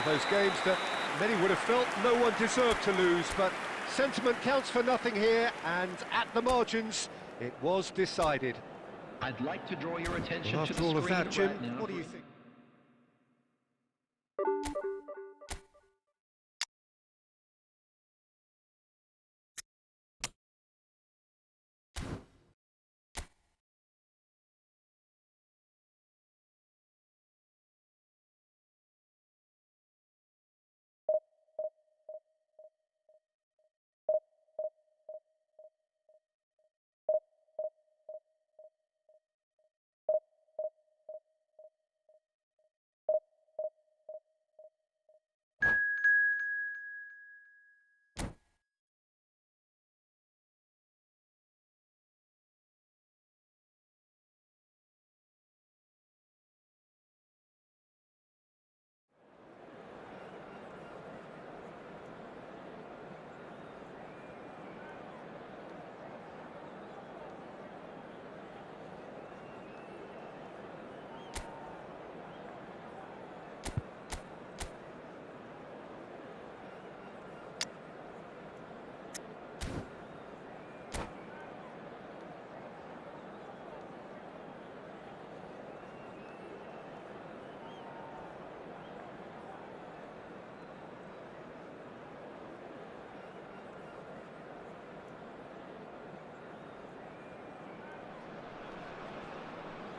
Those games that many would have felt no one deserved to lose, but sentiment counts for nothing here, and at the margins, it was decided. I'd like to draw your attention Well, to after the all of screen that, Jim, right now. what do you think?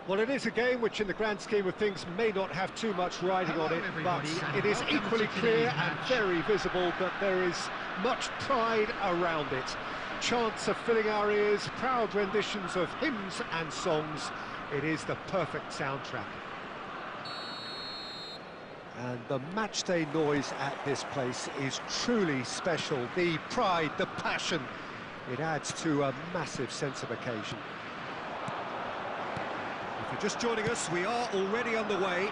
Well, it is a game which, in the grand scheme of things, may not have too much riding on it, but it is equally clear and very visible that there is much pride around it. Chants are filling our ears, proud renditions of hymns and songs. It is the perfect soundtrack. And the matchday noise at this place is truly special. The pride, the passion, it adds to a massive sense of occasion. If you're just joining us, we are already underway.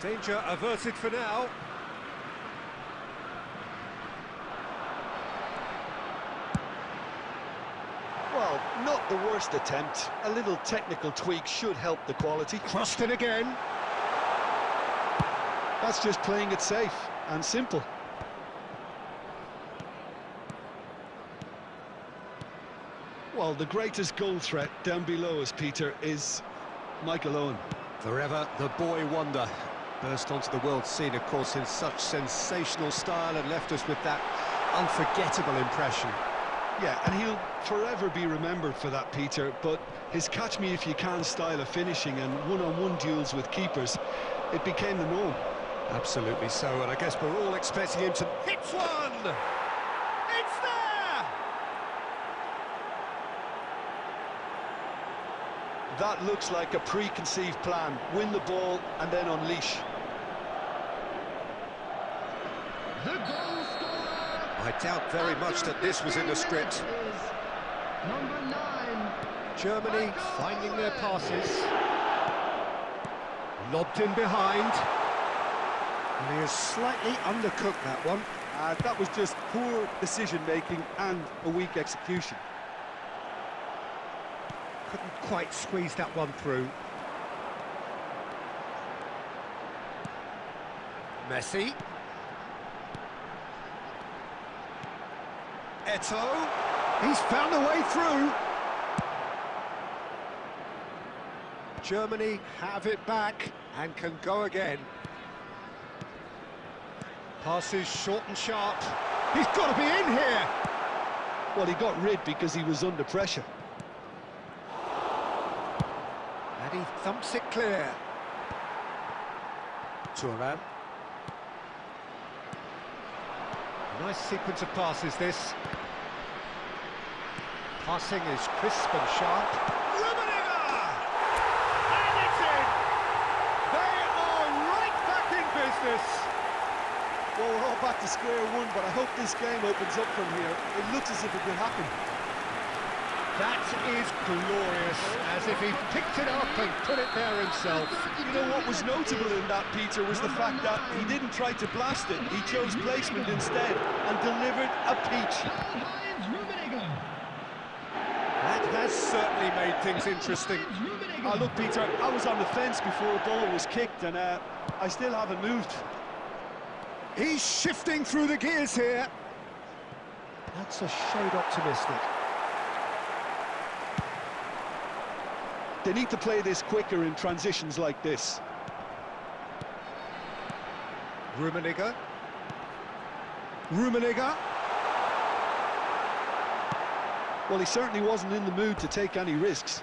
Danger averted for now. Well, not the worst attempt. A little technical tweak should help the quality. Crossed it again. That's just playing it safe and simple. Well, the greatest goal threat down below us, Peter, is Michael Owen. Forever the boy wonder. Burst onto the world scene, of course, in such sensational style and left us with that unforgettable impression. Yeah, and he'll forever be remembered for that, Peter, but his catch-me-if-you-can style of finishing and one-on-one duels with keepers, it became the norm. Absolutely so, and I guess we're all expecting him to hit one! It's there! That looks like a preconceived plan. Win the ball and then unleash. The goal scorer. I doubt very much that this was in the script. Number 9. Germany finding their passes. Lobbed in behind. And he has slightly undercooked that one. That was just poor decision-making and a weak execution. Couldn't quite squeeze that one through. Messi. Eto'o. He's found a way through. Germany have it back and can go again. Passes short and sharp. He's got to be in here. Well, he got rid because he was under pressure. And he thumps it clear. Thuram. Nice sequence of passes, this. Passing is crisp and sharp. Rummenigge! And it's in! They are right back in business! Well, we're all back to square one, but I hope this game opens up from here. It looks as if it could happen. That is glorious, as if he picked it up and put it there himself. You know what was notable in that, Peter, was the fact that he didn't try to blast it. He chose placement instead and delivered a peach. That has certainly made things interesting. Oh, look, Peter, I was on the fence before the ball was kicked, and I still haven't moved. He's shifting through the gears here. That's a shade optimistic. They need to play this quicker in transitions like this. Rummenigge. Well, he certainly wasn't in the mood to take any risks.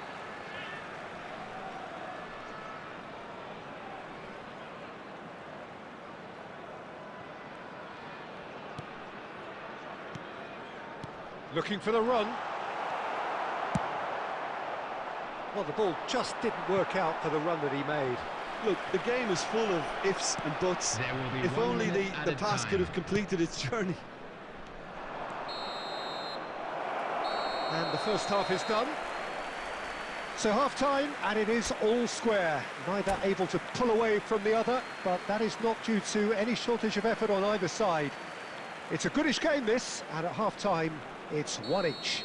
Looking for the run. Well, the ball just didn't work out for the run that he made. Look, the game is full of ifs and buts. There will be If 1 only minute the added pass time. could have completed its journey. And the first half is done. So half-time, and it is all square. Neither able to pull away from the other, but that is not due to any shortage of effort on either side. It's a goodish game, this, and at half-time, it's one each.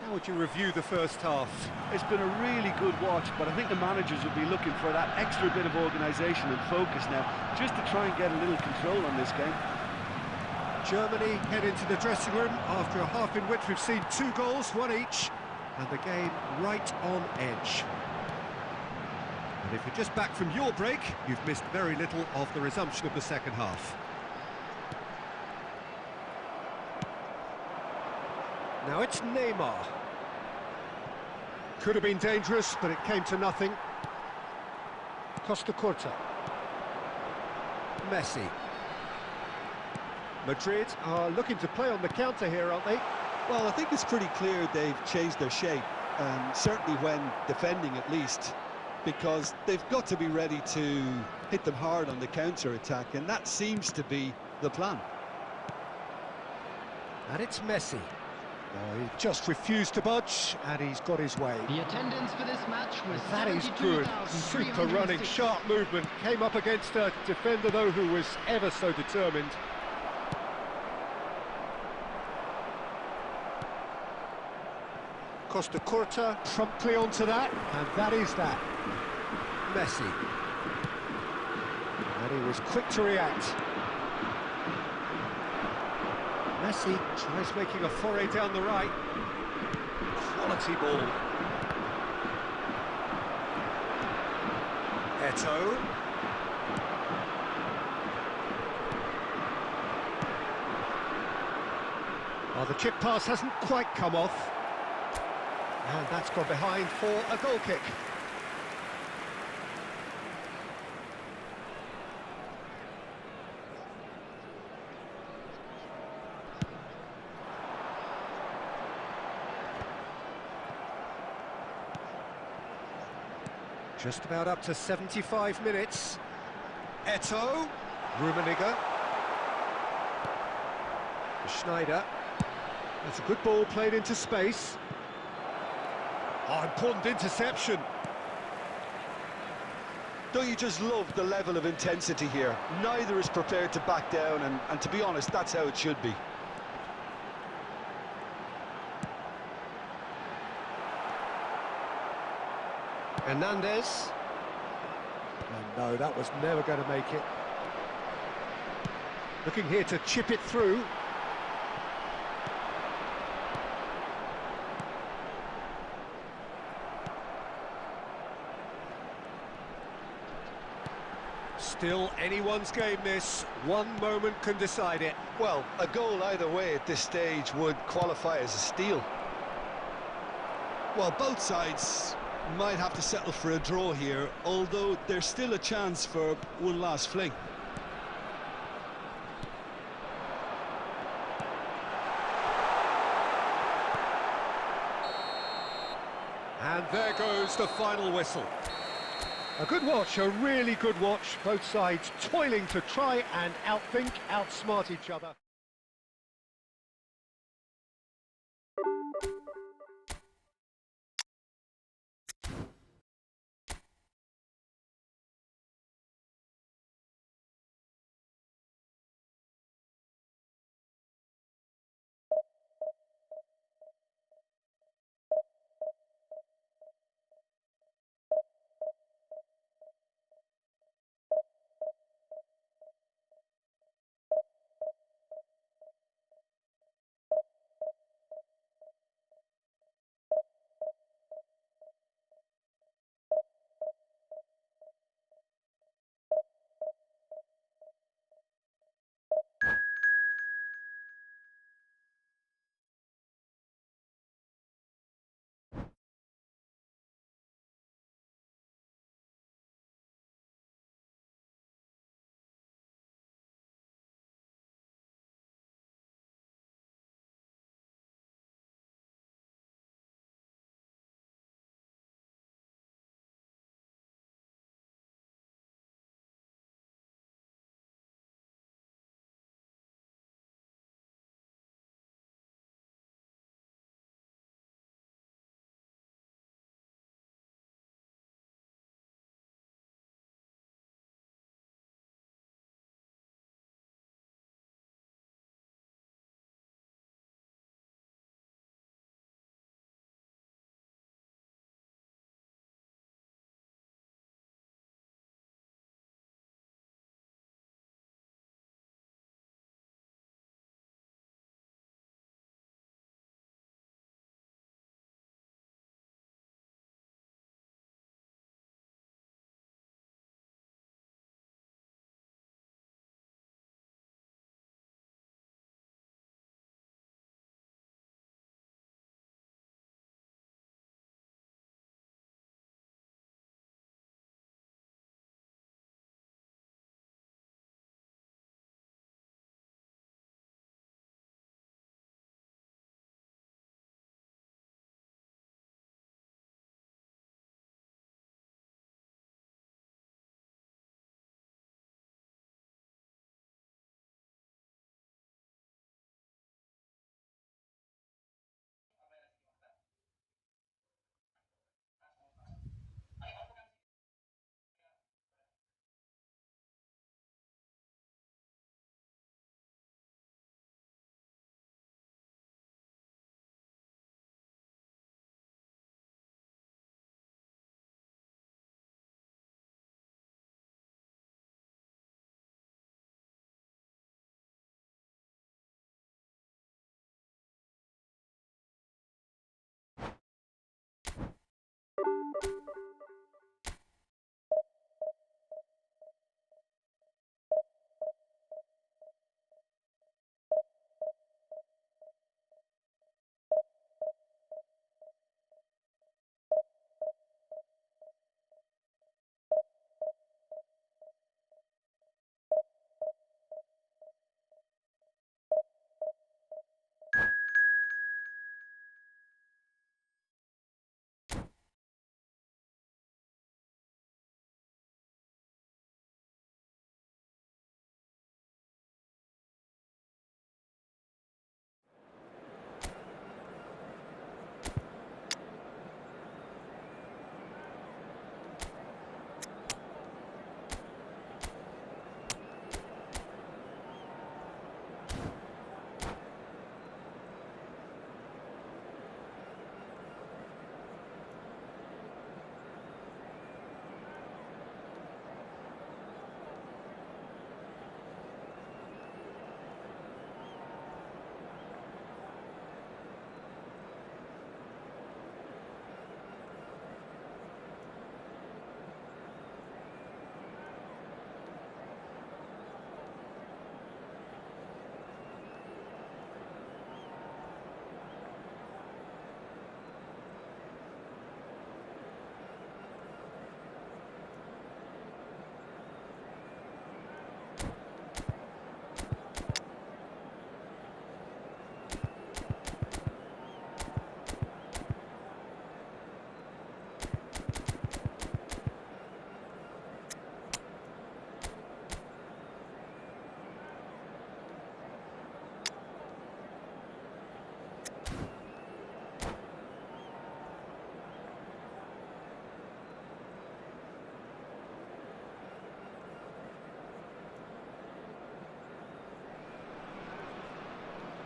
How would you review the first half? It's been a really good watch, but I think the managers will be looking for that extra bit of organisation and focus now, just to try and get a little control on this game. Germany head into the dressing room after a half in which we've seen 2 goals, one each, and the game right on edge. And if you're just back from your break, you've missed very little of the resumption of the second half. Now it's Neymar. Could have been dangerous, but it came to nothing. Costa Curta. Messi. Madrid are looking to play on the counter here, aren't they? Well, I think it's pretty clear they've changed their shape, certainly when defending at least, because they've got to be ready to hit them hard on the counter-attack, and that seems to be the plan. And it's Messi. Oh, he just refused to budge, and he's got his way. The attendance for this match was That is good. Super running, sharp movement. Came up against a defender, though, who was ever so determined. Costa Curta promptly onto that, and that is that. Messi. And he was quick to react. Messi tries making a foray down the right. Quality ball. Eto'o. Well, the chip pass hasn't quite come off. And that's gone behind for a goal kick. Just about up to 75 minutes. Eto'o. Rummenigge. Schneider. That's a good ball played into space. Oh, important interception. Don't you just love the level of intensity here? Neither is prepared to back down, and to be honest, that's how it should be. Hernandez. And no, that was never going to make it. Looking here to chip it through. Still anyone's game, this. One moment can decide it. Well, a goal either way at this stage would qualify as a steal. Well, both sides might have to settle for a draw here, although there's still a chance for one last fling. And there goes the final whistle. A good watch, a really good watch. Both sides toiling to try and outthink, outsmart each other.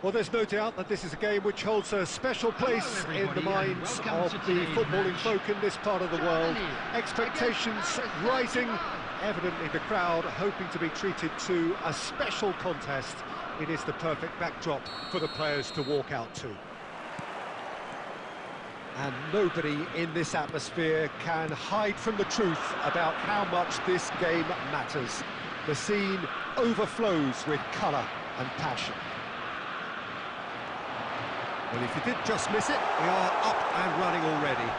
Well, there's no doubt that this is a game which holds a special place in the minds of the footballing folk in this part of the world. Expectations rising, evidently the crowd hoping to be treated to a special contest. It is the perfect backdrop for the players to walk out to. And nobody in this atmosphere can hide from the truth about how much this game matters. The scene overflows with colour and passion. Well, if you did just miss it, we are up and running already.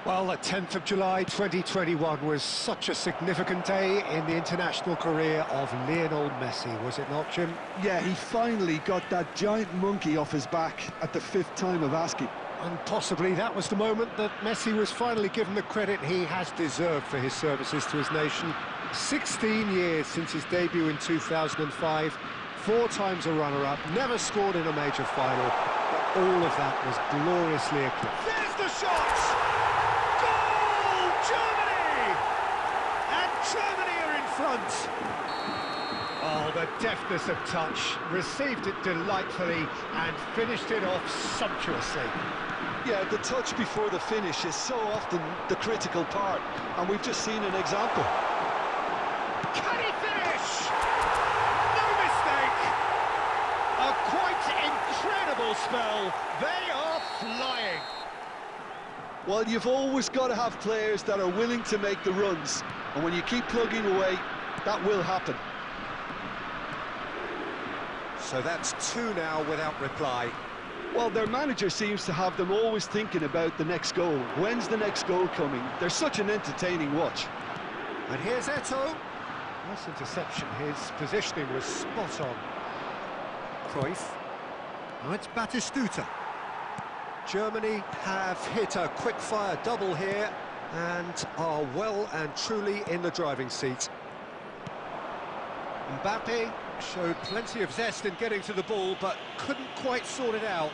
Well, the 10th of July 2021 was such a significant day in the international career of Lionel Messi, was it not, Jim? Yeah, he finally got that giant monkey off his back at the 5th time of asking. And possibly that was the moment that Messi was finally given the credit he has deserved for his services to his nation. 16 years since his debut in 2005, 4 times a runner-up, never scored in a major final, but all of that was gloriously eclipsed. There's the shot! Goal! Germany! And Germany are in front! Oh, the deftness of touch, received it delightfully and finished it off sumptuously. Yeah, the touch before the finish is so often the critical part, and we've just seen an example. Can he finish? No mistake! A quite incredible spell. They are flying. Well, you've always got to have players that are willing to make the runs, and when you keep plugging away, that will happen. So that's 2 now without reply. Well, their manager seems to have them always thinking about the next goal. When's the next goal coming? They're such an entertaining watch. And here's Eto'o. Nice interception. His positioning was spot on. Cruyff. Now it's Batistuta. Germany have hit a quick-fire double here and are well and truly in the driving seat. Mbappe showed plenty of zest in getting to the ball, but couldn't quite sort it out.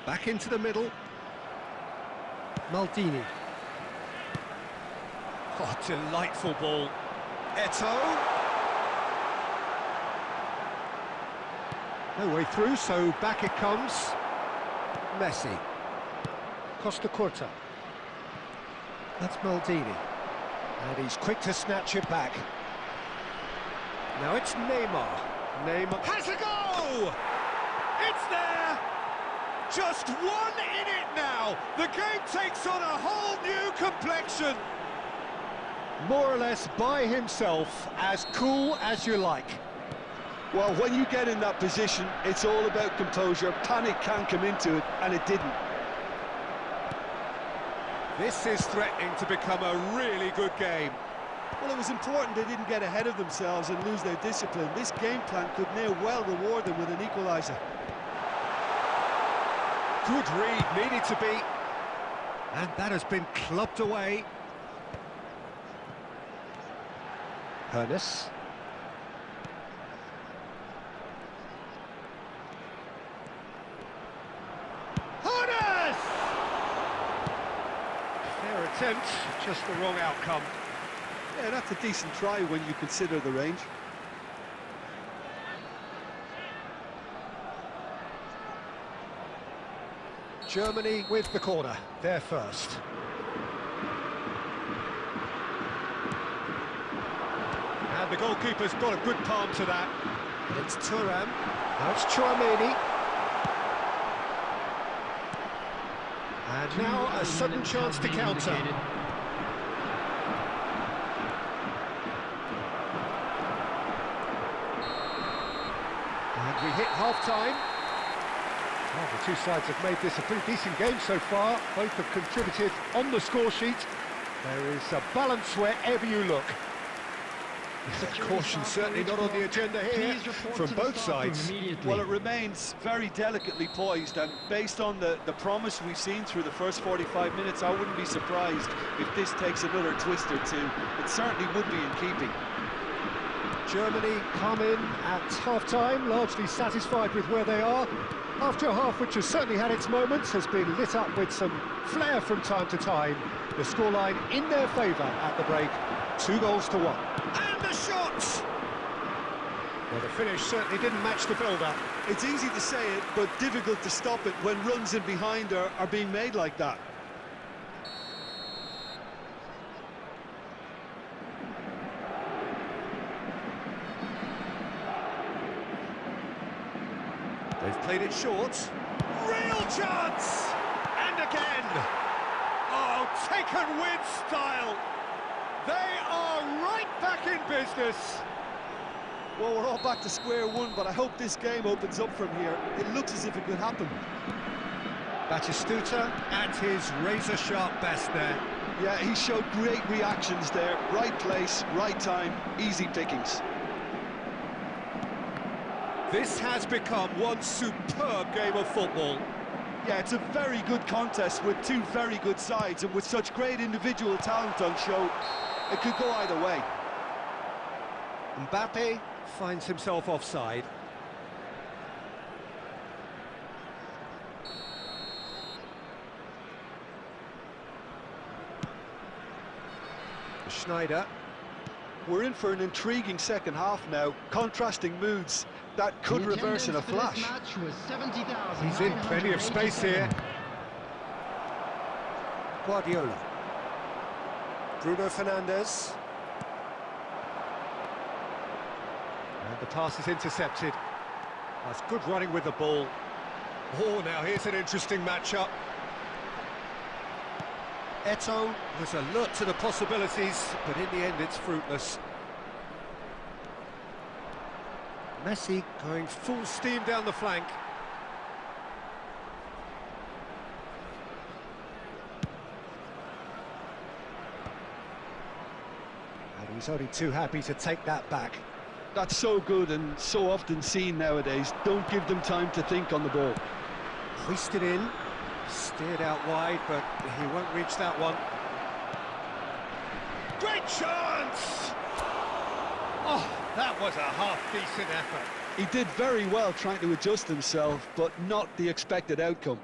Back into the middle. Maldini. Oh, delightful ball. Eto'o. No way through, so back it comes. Messi. Costa Curta. That's Maldini. And he's quick to snatch it back. Now it's Neymar. Neymar has a go! It's there! Just 1 in it now! The game takes on a whole new complexion! More or less by himself, as cool as you like. Well, when you get in that position, it's all about composure. Panic can come into it, and it didn't. This is threatening to become a really good game. Well, it was important they didn't get ahead of themselves and lose their discipline. This game plan could near well reward them with an equaliser. Good read, needed to be. And that has been clubbed away. Hoeneß. Hoeneß! Fair attempt, just the wrong outcome. Yeah, that's a decent try when you consider the range. Germany with the corner, they're first. And the goalkeeper's got a good palm to that. It's Thuram, now it's Tchouaméni. And now a sudden chance to counter. And we hit half-time. Well, the two sides have made this a pretty decent game so far. Both have contributed on the score sheet. There is a balance wherever you look. Caution certainly not on the agenda here from both sides. Well, it remains very delicately poised, and based on the promise we've seen through the first 45 minutes, I wouldn't be surprised if this takes another twist or two. It certainly would be in keeping. Germany come in at half-time, largely satisfied with where they are. After a half which has certainly had its moments, has been lit up with some flair from time to time. The scoreline in their favour at the break, 2-1. And the shots! Well, the finish certainly didn't match the build-up. It's easy to say it, but difficult to stop it when runs in behind are being made like that. They've played it short. Real chance! And again! Oh, taken with style! They are right back in business! Well, we're all back to square one, but I hope this game opens up from here. It looks as if it could happen. Batistuta at his razor-sharp best there. Yeah, he showed great reactions there. Right place, right time, easy pickings. This has become one superb game of football. Yeah, it's a very good contest with two very good sides, and with such great individual talent on show, it could go either way. Mbappe finds himself offside. Schneider. We're in for an intriguing second half now, contrasting moods that could reverse in a flash. He's in plenty of space here. Guardiola. Bruno Fernandes. And the pass is intercepted. That's good running with the ball. Oh, now here's an interesting matchup. Eto'o was alert to the possibilities, but in the end it's fruitless. Messi going full steam down the flank. And he's only too happy to take that back. That's so good and so often seen nowadays. Don't give them time to think on the ball. Hoisted in, steered out wide, but he won't reach that one. Great chance! Oh, that was a half-decent effort. He did very well trying to adjust himself, but not the expected outcome.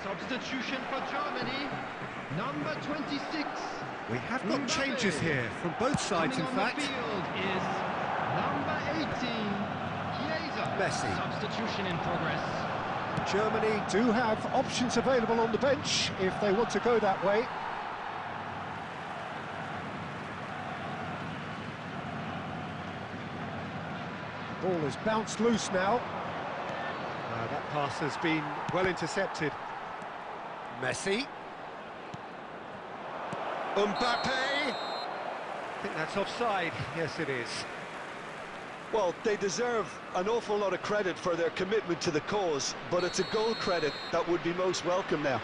Substitution for Germany, number 26. We have got changes here from both sides, in fact. On the field is number 18, Chiesa. Messi. Substitution in progress. Germany do have options available on the bench if they want to go that way. Ball has bounced loose now. That pass has been well intercepted. Messi. Mbappe. I think that's offside. Yes, it is. Well, they deserve an awful lot of credit for their commitment to the cause, but it's a goal credit that would be most welcome now.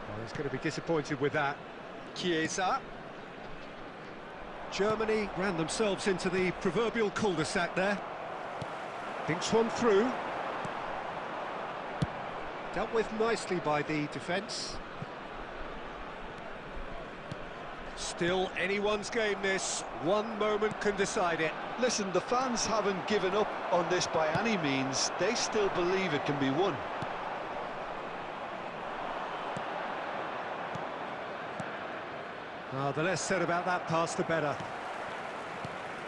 Well, he's going to be disappointed with that. Chiesa. Germany ran themselves into the proverbial cul-de-sac there. Thinks one through. Dealt with nicely by the defence. Still anyone's game this. One moment can decide it. Listen, the fans haven't given up on this by any means. They still believe it can be won. The less said about that pass, the better.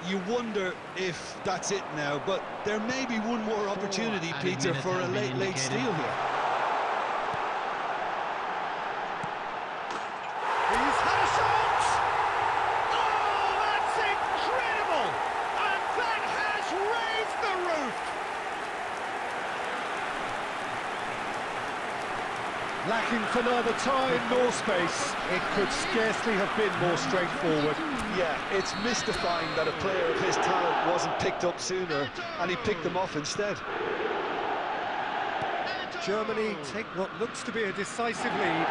You wonder if that's it now, but there may be one more opportunity, Peter, for a late steal here. He's had a shot! Oh, that's incredible! And that has raised the roof! Lacking for neither time nor space, it could scarcely have been more straightforward. Yeah, it's mystifying that a player of his talent wasn't picked up sooner, and he picked them off instead. Germany take what looks to be a decisive lead.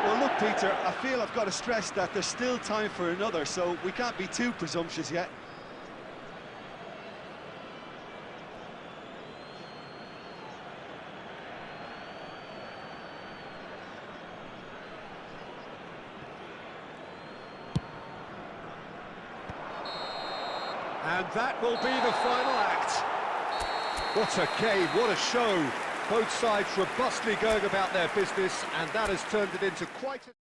Well, look, Peter, I feel I've got to stress that there's still time for another, so we can't be too presumptuous yet. And that will be the final act. What a game, what a show. Both sides robustly going about their business, and that has turned it into quite a...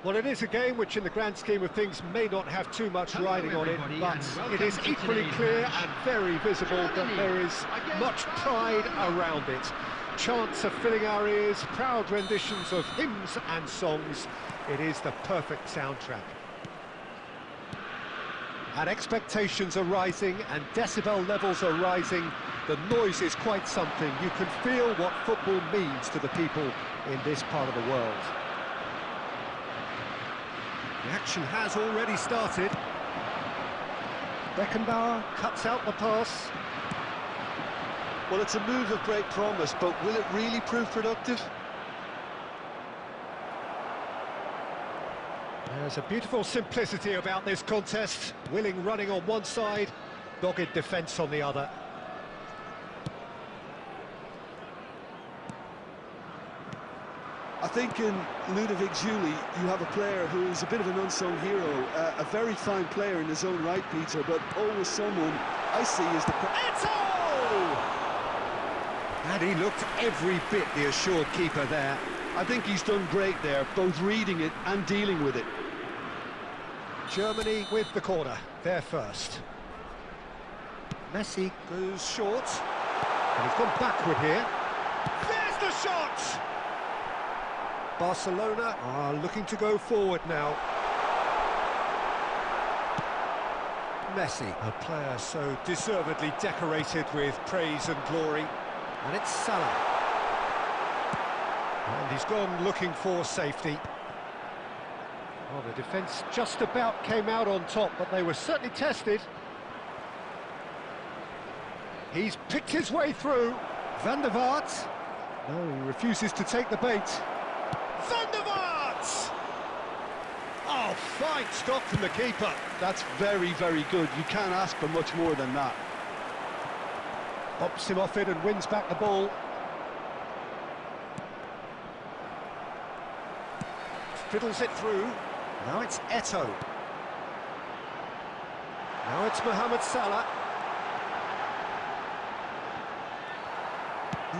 Well, it is a game which, in the grand scheme of things, may not have too much riding on it, but it is equally clear and very visible that there is much pride around it. Chants are filling our ears, proud renditions of hymns and songs. It is the perfect soundtrack. And expectations are rising and decibel levels are rising. The noise is quite something. You can feel what football means to the people in this part of the world. The action has already started. Beckenbauer cuts out the pass. Well, it's a move of great promise, but will it really prove productive? There's a beautiful simplicity about this contest. Willing running on one side, dogged defence on the other. I think in Ludovic Giuly, you have a player who's a bit of an unsung hero, a very fine player in his own right, Peter, but always someone I see as the... Eto'o! And he looked every bit the assured keeper there. I think he's done great there, both reading it and dealing with it. Germany with the corner, they're first. Messi goes short, and he's gone backward here. There's the shot! Barcelona are looking to go forward now. Messi, a player so deservedly decorated with praise and glory. And it's Salah. And he's gone looking for safety. Well, the defence just about came out on top, but they were certainly tested. He's picked his way through. Van der Vaart. No, he refuses to take the bait. Van der Vaart! Oh, fine stop from the keeper. That's very, very good. You can't ask for much more than that. Pops him off it and wins back the ball. Fiddles it through. Now it's Eto'o. Now it's Mohamed Salah.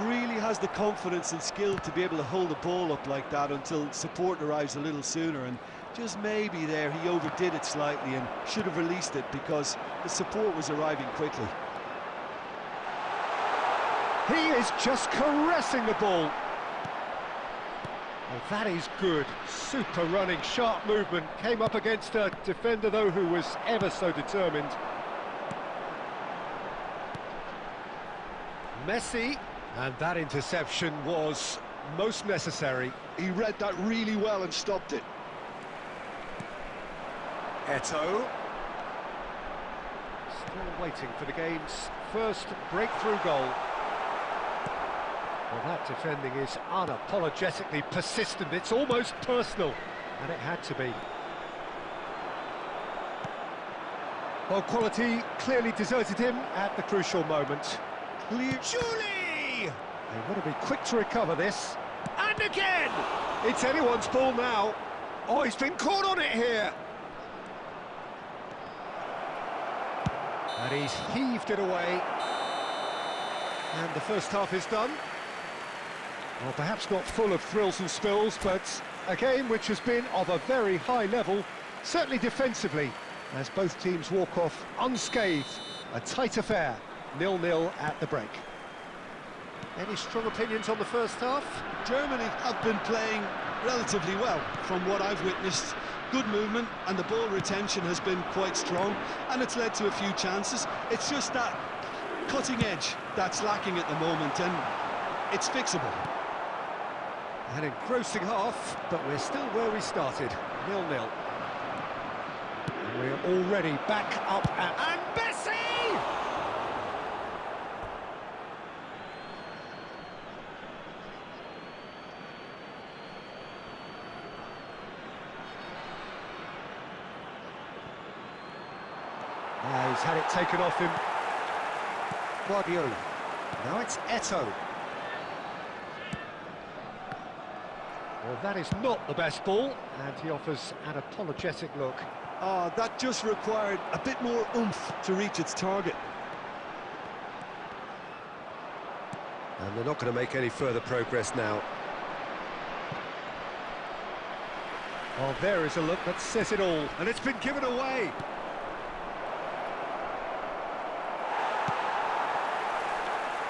Really has the confidence and skill to be able to hold the ball up like that until support arrives a little sooner, and just maybe there he overdid it slightly and should have released it because the support was arriving quickly. He is just caressing the ball. Well, that is good. Super running, sharp movement. Came up against a defender, though, who was ever so determined. Messi, and that interception was most necessary. He read that really well and stopped it. Eto'o. Still waiting for the game's first breakthrough goal. Well, that defending is unapologetically persistent. It's almost personal, and it had to be. Well, quality clearly deserted him at the crucial moment. Clear. Julie! They want to be quick to recover this. And again! It's anyone's ball now. Oh, he's been caught on it here. And he's heaved it away. And the first half is done. Well, perhaps not full of thrills and spills, but a game which has been of a very high level, certainly defensively, as both teams walk off unscathed. A tight affair, 0-0 at the break. Any strong opinions on the first half? Germany have been playing relatively well from what I've witnessed. Good movement and the ball retention has been quite strong, and it's led to a few chances. It's just that cutting edge that's lacking at the moment, and it's fixable. An engrossing half, but we're still where we started, 0-0. And we're already back up at... And Messi! He's had it taken off him. Guardiola. Now it's Eto'o. Well, that is not the best ball, and he offers an apologetic look. That just required a bit more oomph to reach its target. And they're not going to make any further progress now. Well, there is a look that says it all, and it's been given away.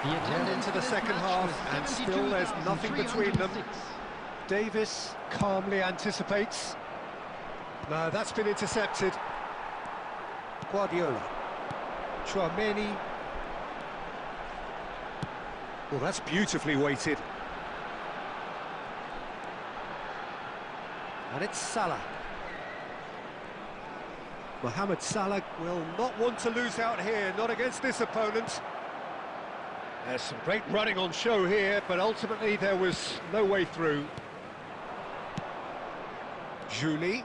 And into the second half, and still there's nothing between them. Davis calmly anticipates. No, that's been intercepted. Guardiola. Tchouaméni. Well, that's beautifully weighted. And it's Salah. Mohamed Salah will not want to lose out here, not against this opponent. There's some great running on show here, but ultimately there was no way through. Julie.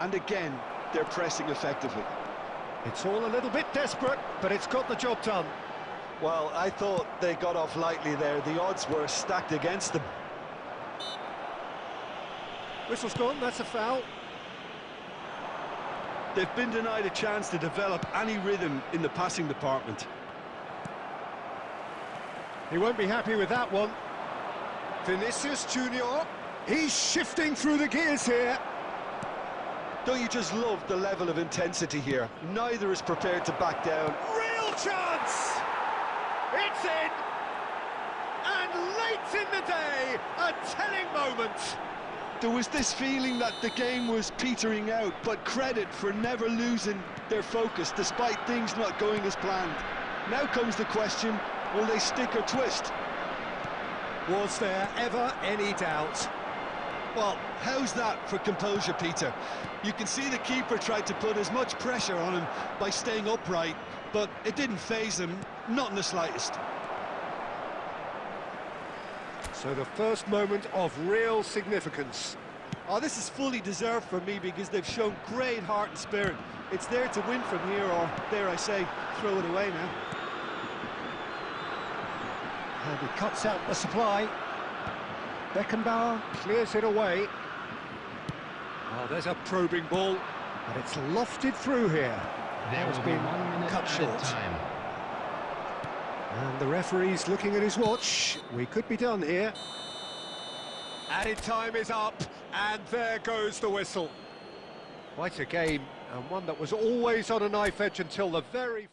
And again, they're pressing effectively. It's all a little bit desperate, but it's got the job done. Well, I thought they got off lightly there. The odds were stacked against them. Whistle's gone, that's a foul. They've been denied a chance to develop any rhythm in the passing department. He won't be happy with that one. Vinicius Junior, he's shifting through the gears here. Don't you just love the level of intensity here? Neither is prepared to back down. Real chance! It's in! And late in the day, a telling moment. There was this feeling that the game was petering out, but credit for never losing their focus despite things not going as planned. Now comes the question, will they stick or twist? Was there ever any doubt? Well, how's that for composure, Peter? You can see the keeper tried to put as much pressure on him by staying upright, but it didn't faze him, not in the slightest. So the first moment of real significance. Oh, this is fully deserved for me because they've shown great heart and spirit. It's there to win from here, or, dare I say, throw it away now. And he cuts out the supply. Beckenbauer clears it away. Oh, there's a probing ball, but it's lofted through here. There Has will been be 1 minute cut added short. time. And the referee's looking at his watch. We could be done here. Added time is up, and there goes the whistle. Quite a game, and one that was always on a knife edge until the very...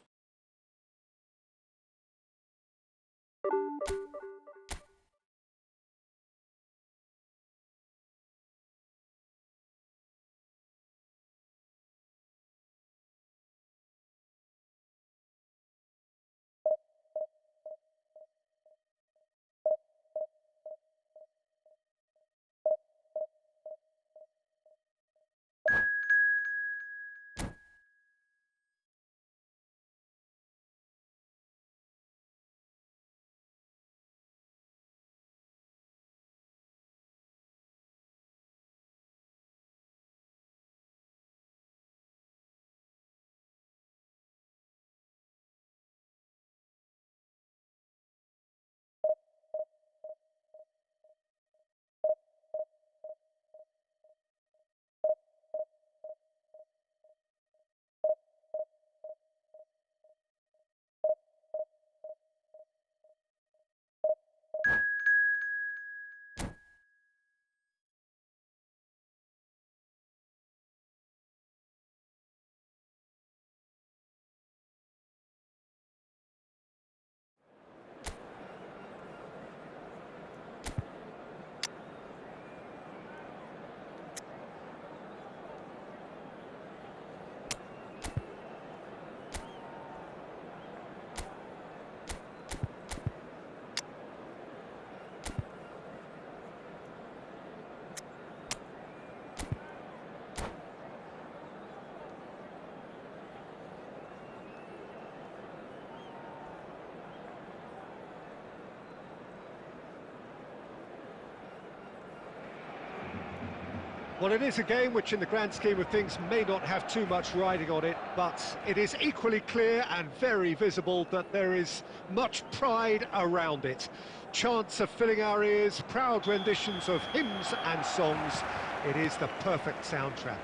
Well, it is a game which in the grand scheme of things may not have too much riding on it, but it is equally clear and very visible that there is much pride around it. Chants are filling our ears, proud renditions of hymns and songs. It is the perfect soundtrack.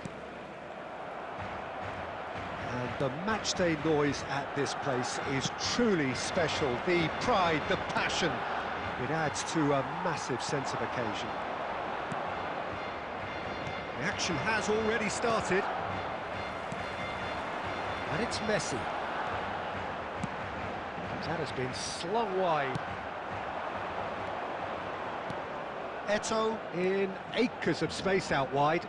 And the matchday noise at this place is truly special. The pride, the passion, it adds to a massive sense of occasion. The action has already started. And it's Messi. That has been slung wide. Eto'o in acres of space out wide.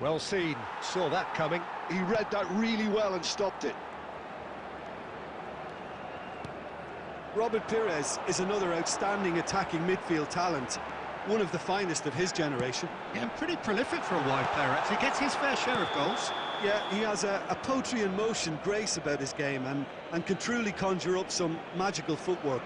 Well seen, saw that coming. He read that really well and stopped it. Robert Pires is another outstanding attacking midfield talent, one of the finest of his generation. Yeah, pretty prolific for a wide player, actually. Gets his fair share of goals. Yeah, he has a poetry in motion grace about his game and can truly conjure up some magical footwork.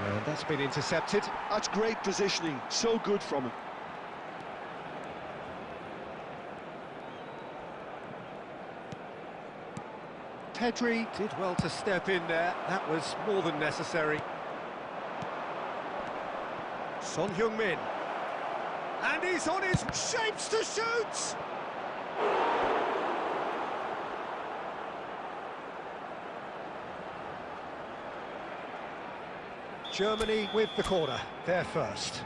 And that's been intercepted. That's great positioning, so good from him. Pedri did well to step in there, that was more than necessary. Son Heung-min. And he's on his shapes to shoot! Germany with the corner, they're first.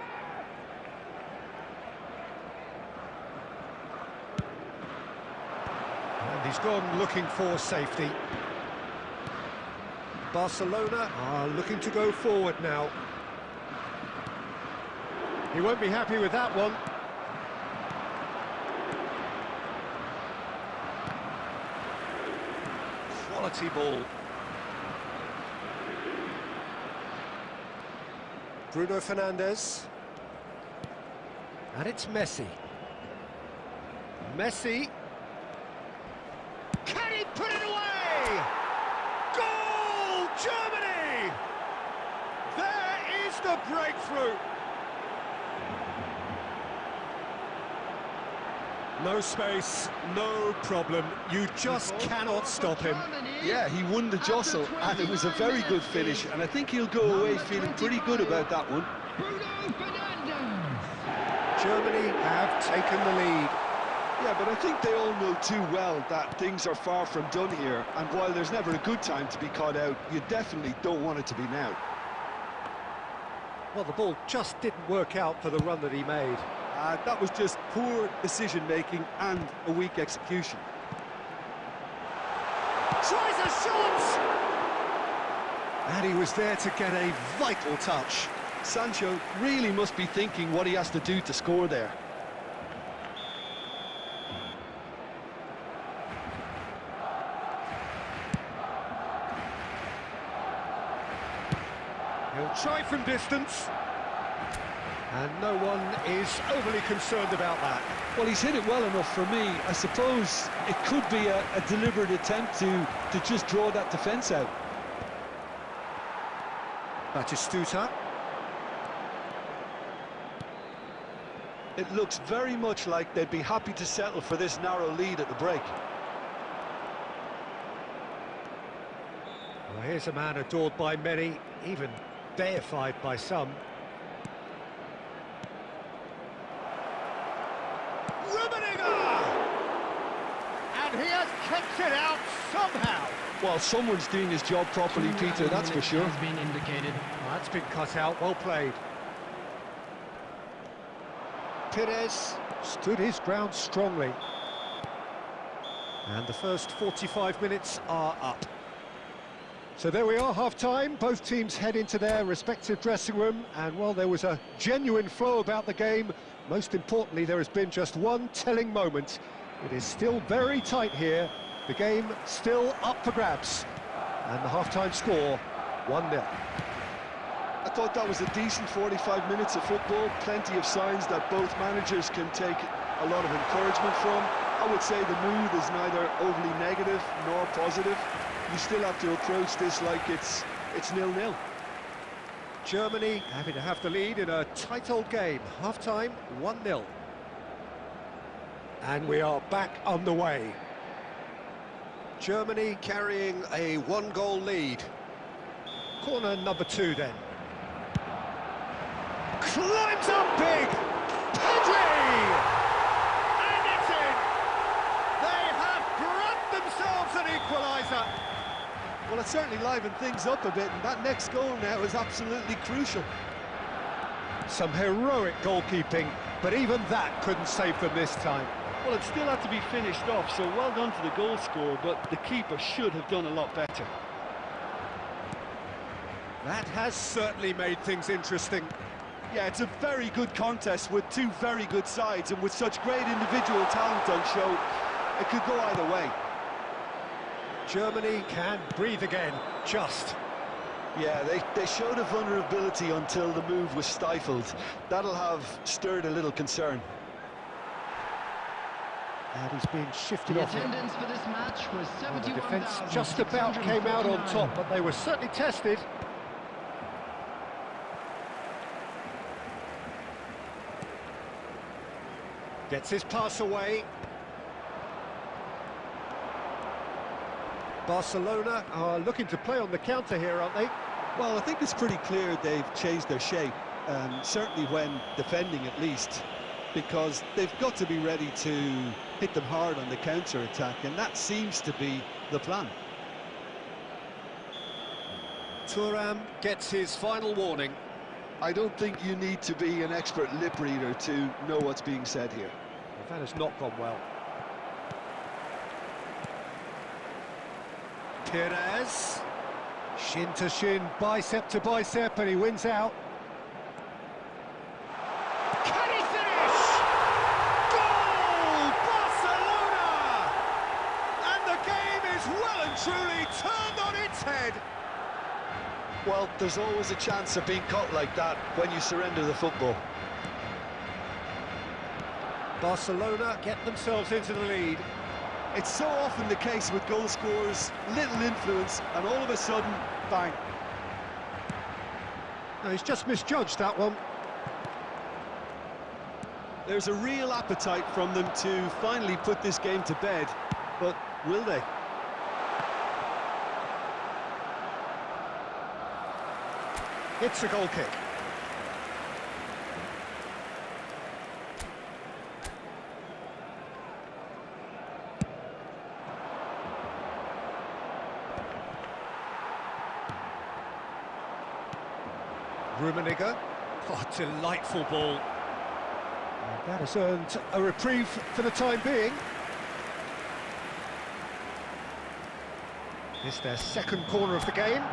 And he's gone looking for safety. Barcelona are looking to go forward now. He won't be happy with that one. Quality ball. Bruno Fernandes. And it's Messi. Messi. Can he put it away? Goal, Germany! There is the breakthrough. No space, no problem. You just cannot stop him. Yeah, he won the jostle, and it was a very good finish, and I think he'll go away feeling pretty good about that one. Germany have taken the lead. Yeah, but I think they all know too well that things are far from done here, and while there's never a good time to be caught out, you definitely don't want it to be now. Well, the ball just didn't work out for the run that he made. That was just poor decision-making and a weak execution. Tries a shot! And he was there to get a vital touch. Sancho really must be thinking what he has to do to score there. He'll try from distance. And no one is overly concerned about that. Well, he's hit it well enough for me. I suppose it could be a deliberate attempt to just draw that defence out. Batistuta. It looks very much like they'd be happy to settle for this narrow lead at the break. Well, here's a man adored by many, even deified by some. And he has kept it out somehow. Well, someone's doing his job properly, Peter, that's for sure. Has been indicated. Well, that's been cut out, well played. Pires stood his ground strongly. And the first 45 minutes are up. So there we are, half-time. Both teams head into their respective dressing room. And while there was a genuine flow about the game, most importantly, there has been just one telling moment. It is still very tight here. The game still up for grabs. And the half-time score, 1-0. I thought that was a decent 45 minutes of football. Plenty of signs that both managers can take a lot of encouragement from. I would say the mood is neither overly negative nor positive. You still have to approach this like it's 0-0. Germany happy to have the lead in a tight old game. Half-time, 1-0. And we are back on the way. Germany carrying a one-goal lead. Corner number 2 then. Climbs up big! Pedri! And it's in! They have brought themselves an equaliser. Well, it certainly livened things up a bit, and that next goal now is absolutely crucial. Some heroic goalkeeping, but even that couldn't save them this time. Well, it still had to be finished off, so well done to the goal scorer, but the keeper should have done a lot better. That has certainly made things interesting. Yeah, it's a very good contest with two very good sides, and with such great individual talent on show, it could go either way. Germany can breathe again, just. Yeah, they showed a vulnerability until the move was stifled. That'll have stirred a little concern. And he's being shifted The off. attendance for this match was Well, the defence 71,649. just about came out on top, but they were certainly tested. Gets his pass away. Barcelona are looking to play on the counter here, aren't they? Well, I think it's pretty clear they've changed their shape, certainly when defending at least, because they've got to be ready to hit them hard on the counter-attack, and that seems to be the plan. Thuram gets his final warning. I don't think you need to be an expert lip reader to know what's being said here. That has not gone well. Perez. Shin to shin, bicep to bicep, and he wins out. Can he finish? Goal! Barcelona! And the game is well and truly turned on its head. Well, there's always a chance of being caught like that when you surrender the football. Barcelona get themselves into the lead. It's so often the case with goal scorers, little influence, and all of a sudden, bang. No, he's just misjudged that one. There's a real appetite from them to finally put this game to bed, but will they? It's a goal kick. Rummenigge. Oh, delightful ball. And that has earned a reprieve for the time being. It's their second corner of the game.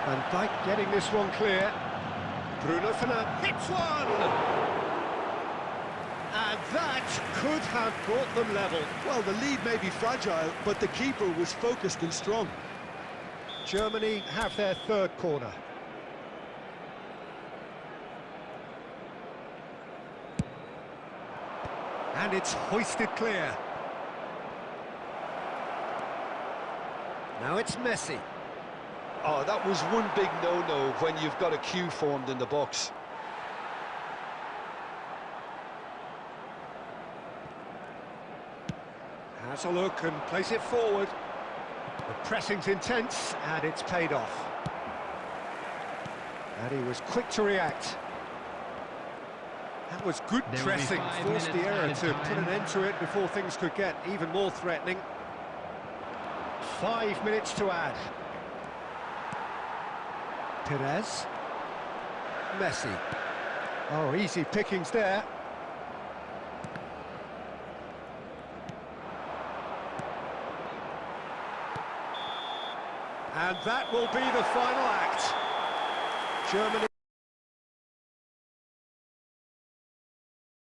Van Dijk getting this one clear. Bruno Fernandes hits one! And that could have brought them level. Well, the lead may be fragile, but the keeper was focused and strong. Germany have their third corner. And it's hoisted clear. Now it's Messi. Oh, that was one big no-no when you've got a queue formed in the box. Has a look and plays it forward. The pressing's intense and it's paid off. And he was quick to react. That was good There will be pressing, 5 forced the minutes error added to time. put an end to it before things could get even more threatening. 5 minutes to add. Perez. Messi. Oh, easy pickings there. And that will be the final act. Germany